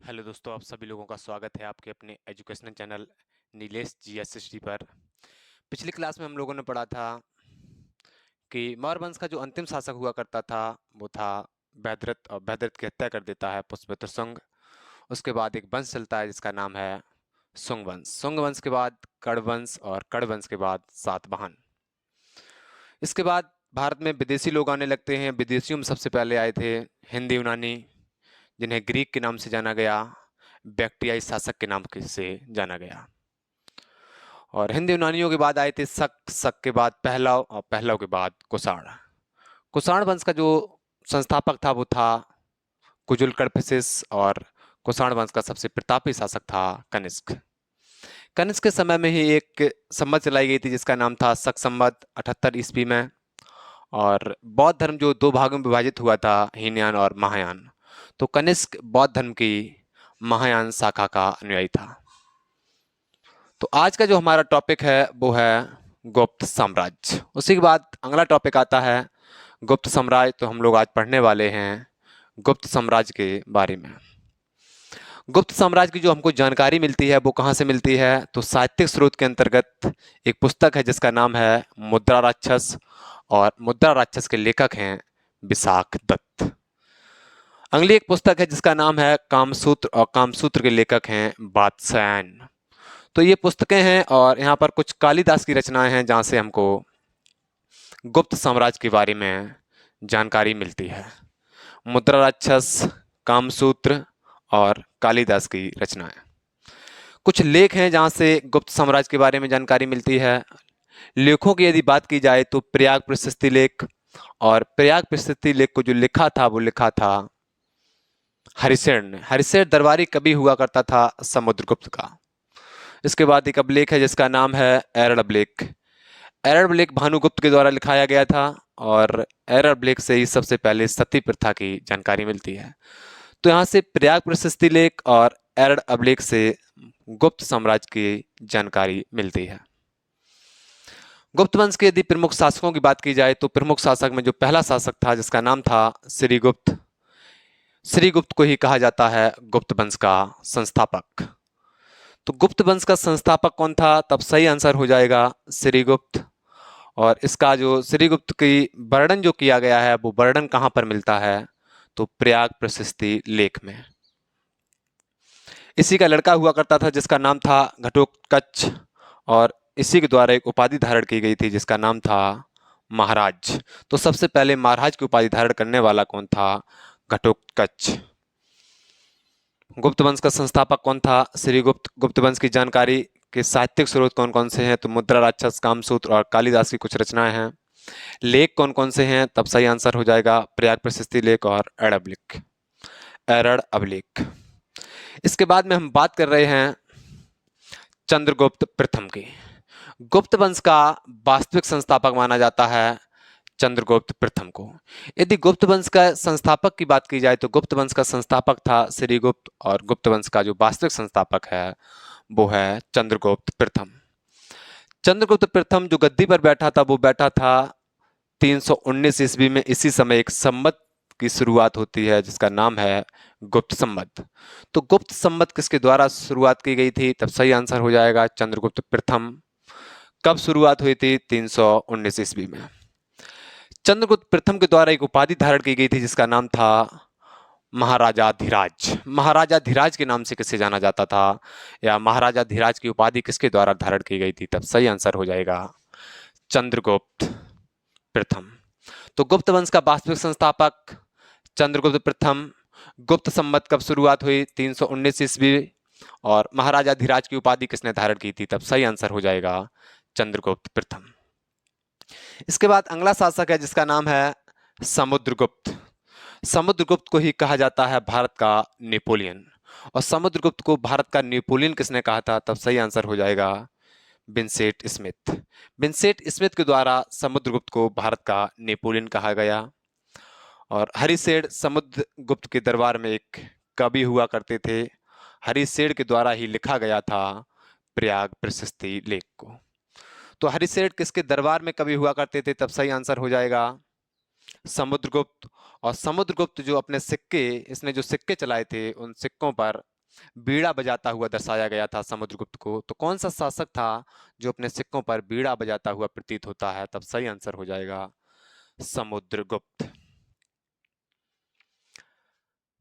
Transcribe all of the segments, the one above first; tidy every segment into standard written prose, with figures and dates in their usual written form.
Hello दोस्तों, आप सभी लोगों का स्वागत है आपके अपने एजुकेशनल चैनल नीलेश GSSD पर। पिछली क्लास में हम लोगों ने पढ़ा था कि मौर्य वंश का जो अंतिम शासक हुआ करता था वो था बैदरथ, और बैदरथ की हत्या कर देता है पुष्पमित्र शुंग। उसके बाद एक वंश चलता है जिसका नाम है शुंग वंश। शुंग वंश के बाद कण्व वंश, और कण्व वंश के बाद सातवाहन। इसके बाद भारत में विदेशी लोग आने लगते हैं। विदेशियों में सबसे पहले आए थे हिंदी यूनानी, जिन्हें ग्रीक के नाम से जाना गया, बैक्ट्रियाई शासक के नाम से जाना गया। और हिंदी यूनानियों के बाद आए थे शक, शक के बाद पहलव, और पहलव के बाद कुषाण। कुषाण वंश का जो संस्थापक था वो था कुजुल कडफिसेस, और कुषाण वंश का सबसे प्रतापी शासक था कनिष्क। कनिष्क के समय में ही एक संवत चलाई गई थी जिसका नाम था शक संवत 78 ईस्वी में। और बौद्ध धर्म जो दो भागों में विभाजित हुआ था, हीनयान और महायान, तो कनिष्क बौद्ध धर्म की महायान शाखा का अनुयायी था। तो आज का जो हमारा टॉपिक है वो है गुप्त साम्राज्य। उसी के बाद अगला टॉपिक आता है गुप्त साम्राज्य। तो हम लोग आज पढ़ने वाले हैं गुप्त साम्राज्य के बारे में। गुप्त साम्राज्य की जो हमको जानकारी मिलती है वो कहाँ से मिलती है, तो साहित्यिक स्रोत के अंतर्गत एक पुस्तक है जिसका नाम है मुद्रा राक्षस, और मुद्रा राक्षस के लेखक हैं विशाख दत्त। अगली एक पुस्तक है जिसका नाम है कामसूत्र, और कामसूत्र के लेखक हैं वात्स्यायन। तो ये पुस्तकें हैं, और यहाँ पर कुछ कालिदास की रचनाएं हैं जहाँ से हमको गुप्त साम्राज्य के बारे में जानकारी मिलती है। मुद्रा राक्षस, कामसूत्र और कालिदास की रचनाएं। कुछ लेख हैं जहाँ से गुप्त साम्राज्य के बारे में जानकारी मिलती है। लेखों की यदि बात की जाए तो प्रयाग प्रशस्ति लेख, और प्रयाग प्रशस्ति लेख को जो लिखा था वो लिखा था हरिसेन ने। हरिसेन दरबारी कवि हुआ करता था समुद्रगुप्त का। इसके बाद एक अभिलेख है जिसका नाम है एरड़ अभिलेख। एरड़ अभिलेख भानुगुप्त के द्वारा लिखाया गया था, और एरड़ अभिलेख से ही सबसे पहले सती प्रथा की जानकारी मिलती है। तो यहाँ से प्रयाग प्रशस्ति लेख और एरड़ अभिलेख से गुप्त साम्राज्य की जानकारी मिलती है। गुप्त वंश के यदि प्रमुख शासकों की बात की जाए तो प्रमुख शासक में जो पहला शासक था जिसका नाम था श्रीगुप्त। श्रीगुप्त को ही कहा जाता है गुप्त वंश का संस्थापक। तो गुप्त वंश का संस्थापक कौन था, तब सही आंसर हो जाएगा श्रीगुप्त। और इसका जो श्रीगुप्त की वर्णन जो किया गया है वो वर्णन कहाँ पर मिलता है, तो प्रयाग प्रशस्ति लेख में। इसी का लड़का हुआ करता था जिसका नाम था घटोत्कच, और इसी के द्वारा एक उपाधि धारण की गई थी जिसका नाम था महाराज। तो सबसे पहले महाराज की उपाधि धारण करने वाला कौन था, घटोत्कच। गुप्त वंश का संस्थापक कौन था, श्रीगुप्त। गुप्त वंश की जानकारी के साहित्यिक स्रोत कौन कौन से हैं, तो मुद्रा राक्षस, कामसूत्र और कालिदास की कुछ रचनाएं हैं। लेख कौन कौन से हैं, तब सही आंसर हो जाएगा प्रयाग प्रशस्ति लेख और एरड़ अभिलेख। एरड़ अभिलेख। इसके बाद में हम बात कर रहे हैं चंद्रगुप्त प्रथम की। गुप्त वंश का वास्तविक संस्थापक माना जाता है चंद्रगुप्त प्रथम को। यदि गुप्त वंश का संस्थापक की बात की जाए तो गुप्त वंश का संस्थापक था श्रीगुप्त, और गुप्त वंश का जो वास्तविक संस्थापक है वो है चंद्रगुप्त प्रथम। चंद्रगुप्त प्रथम जो गद्दी पर बैठा था वो बैठा था 319 ईस्वी में। इसी समय एक संवत की शुरुआत होती है जिसका नाम है गुप्त संवत। तो गुप्त संवत किसके द्वारा शुरुआत की गई थी, तब सही आंसर हो जाएगा चंद्रगुप्त प्रथम। कब शुरुआत हुई थी, 319 ईस्वी में। चंद्रगुप्त प्रथम के द्वारा एक उपाधि धारण की गई थी जिसका नाम था महाराजा धीराज। महाराजा धीराज के नाम से किसे जाना जाता था, या महाराजा धीराज की उपाधि किसके द्वारा धारण की गई थी, तब सही आंसर हो जाएगा चंद्रगुप्त प्रथम। तो गुप्त वंश का वास्तविक संस्थापक चंद्रगुप्त प्रथम। गुप्त संवत कब शुरुआत हुई, 319 ईस्वी। और महाराजा धीराज की उपाधि किसने धारण की थी, तब सही आंसर हो जाएगा चंद्रगुप्त प्रथम। इसके बाद अगला शासक है जिसका नाम है समुद्रगुप्त। समुद्रगुप्त को ही कहा जाता है भारत का नेपोलियन। और समुद्रगुप्त को भारत का नेपोलियन किसने कहा था, तब सही आंसर हो जाएगा विंसेंट स्मिथ। विंसेंट स्मिथ के द्वारा समुद्रगुप्त को भारत का नेपोलियन कहा गया। और हरिसेन समुद्रगुप्त के दरबार में एक कवि हुआ करते थे। हरिसेन के द्वारा ही लिखा गया था प्रयाग प्रशस्ति लेख को। तो हरिसेन किसके दरबार में कवि हुआ करते थे, तब सही आंसर हो जाएगा समुद्रगुप्त। और समुद्रगुप्त जो अपने सिक्के, इसने जो सिक्के चलाए थे उन सिक्कों पर बीड़ा बजाता हुआ दर्शाया गया था समुद्रगुप्त को। तो कौन सा शासक था जो अपने सिक्कों पर बीड़ा बजाता हुआ प्रतीत होता है? तब सही आंसर हो जाएगा समुद्रगुप्त।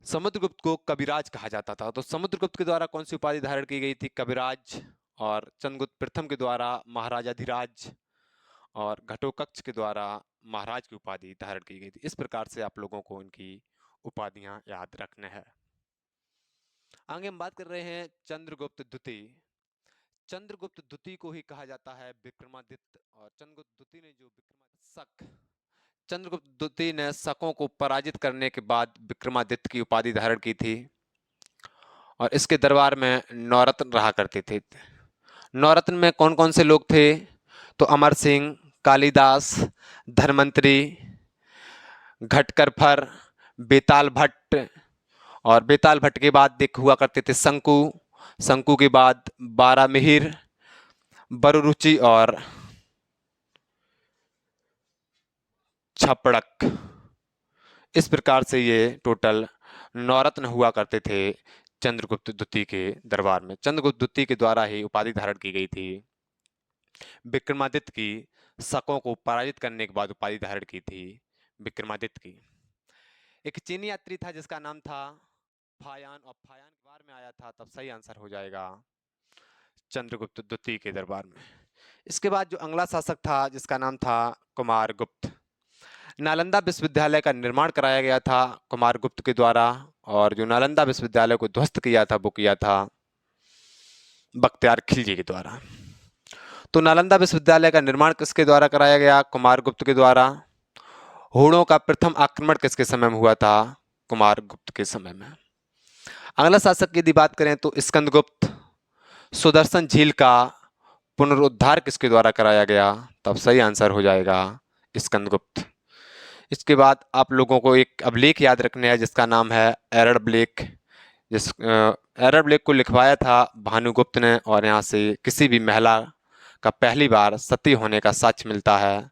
समुद्रगुप्त को कविराज कहा जाता था। तो समुद्रगुप्त के द्वारा कौन सी उपाधि धारण की गई थी? कविराज। और चंद्रगुप्त प्रथम के द्वारा महाराजाधिराज, और घटोत्कच के द्वारा महाराज की उपाधि धारण की गई थी। इस प्रकार से आप लोगों को इनकी उपाधियां याद रखने हैं। आगे हम बात कर रहे हैं चंद्रगुप्त द्वितीय। चंद्रगुप्त द्वितीय को ही कहा जाता है विक्रमादित्य। और चंद्रगुप्त द्वितीय ने जो विक्रमादित्य चंद्रगुप्त द्वितीय ने शकों को पराजित करने के बाद विक्रमादित्य की उपाधि धारण की थी। और इसके दरबार में नौरत्न रहा करते थे। नौरत्न में कौन कौन से लोग थे? तो अमर सिंह, कालिदास, धन्वंतरी, घटकरफर, बेताल भट्ट। और बेताल भट्ट के बाद देख हुआ करते थे शंकु। शंकु के बाद बारामिहिर, बरुरुचि और छपड़क। इस प्रकार से ये टोटल नौरत्न हुआ करते थे चंद्रगुप्त द्वितीय के दरबार में। चंद्रगुप्त द्वितीय के द्वारा ही उपाधि धारण की गई थी। विक्रमादित्य की शकों को पराजित करने के बाद उपाधि धारण की थी विक्रमादित्य की। एक चीनी यात्री था जिसका नाम था फायान, और फायान के बार में आया था। तब सही आंसर हो जाएगा चंद्रगुप्त द्वितीय के दरबार में। इसके बाद जो अगला शासक था जिसका नाम था कुमारगुप्त। नालंदा विश्वविद्यालय का निर्माण कराया गया था कुमारगुप्त के द्वारा। और जो नालंदा विश्वविद्यालय को ध्वस्त किया था वो किया था बख्तियार खिलजी के द्वारा। तो नालंदा विश्वविद्यालय का निर्माण किसके द्वारा कराया गया? कुमारगुप्त के द्वारा। हुणों का प्रथम आक्रमण किसके समय में हुआ था? कुमारगुप्त के समय में। अगला शासक की यदि बात करें तो स्कंदगुप्त। सुदर्शन झील का पुनरुद्धार किसके द्वारा कराया गया? तब सही आंसर हो जाएगा स्कंदगुप्त। इसके बाद आप लोगों को एक अभिलेख याद रखना है जिसका नाम है एरड़ब्लेख। एरड़ब्लेख को लिखवाया था भानुगुप्त ने। और यहाँ से किसी भी महिला का पहली बार सती होने का साक्ष्य मिलता है।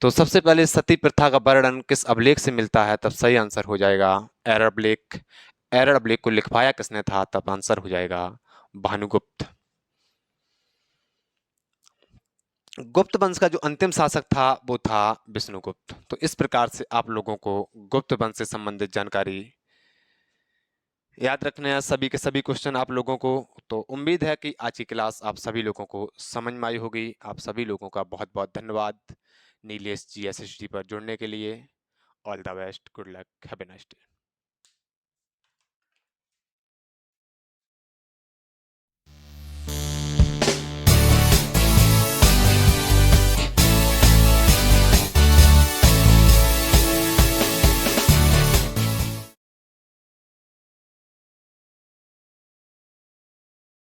तो सबसे पहले सती प्रथा का वर्णन किस अभिलेख से मिलता है? तब सही आंसर हो जाएगा एरड़ब्लेख। एरड़ब्लेख को लिखवाया किसने था? तब आंसर हो जाएगा भानुगुप्त। गुप्त वंश का जो अंतिम शासक था वो था विष्णुगुप्त। तो इस प्रकार से आप लोगों को गुप्त वंश से संबंधित जानकारी याद रखने हैं। सभी के सभी क्वेश्चन आप लोगों को। तो उम्मीद है कि आज की क्लास आप सभी लोगों को समझ में आई होगी। आप सभी लोगों का बहुत बहुत धन्यवाद नीलेश GSSD पर जुड़ने के लिए। All the best, good luck, have a nice day.